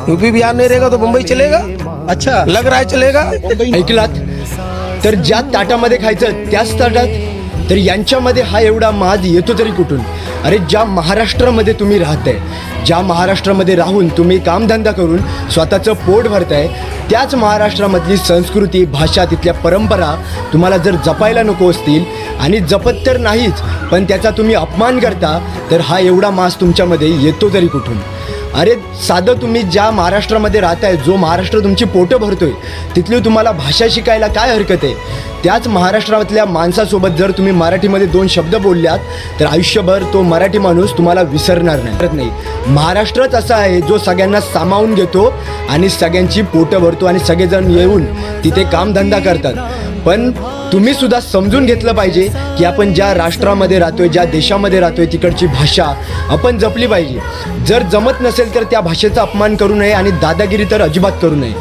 UP Bihar नहीं रहेगा तो मुंबई चलेगा? अच्छा, लग रहा है चलेगा? ऐकलात तर ज्या ताटामध्ये खायचं त्याच ताटात, तर यांच्यामध्ये हा एवढा माज येतो तरी कुठून? अरे ज्या महाराष्ट्रामध्ये तुम्ही राहताय, ज्या महाराष्ट्रामध्ये राहून तुम्ही कामधंदा करून स्वतःचं पोट भरताय, त्याच महाराष्ट्रामधली संस्कृती, भाषा, तिथल्या परंपरा तुम्हाला जर जपायला नको असतील आणि जपत तर नाहीच पण त्याचा तुम्ही अपमान करता, तर हा एवढा मास तुमच्यामध्ये येतो तरी कुठून? अरे साधं तुम्ही ज्या महाराष्ट्रामध्ये राहताय, जो महाराष्ट्र तुमची पोटं भरतोय, तिथली तुम्हाला भाषा शिकायला काय हरकत आहे? त्याच महाराष्ट्रातल्या माणसासोबत जर तुम्ही मराठीमध्ये 2 शब्द बोलल्यात तर आयुष्यभर तो मराठी माणूस तुम्हाला विसरणार नाही. महाराष्ट्रच असा आहे जो सगळ्यांना सामावून घेतो आणि सगळ्यांची पोटं भरतो आणि सगळेजण येऊन तिथे कामधंदा करतात. पण तुम्ही सुद्धा समजून घेतलं पाहिजे की आपण ज्या राष्ट्रामध्ये राहतोय, ज्या देशामध्ये राहतोय, तिकडची भाषा आपण जपली पाहिजे. जर जमत नसेल तर त्या भाषेचा अपमान करू नये आणि दादागिरी तर अजिबात करू नये.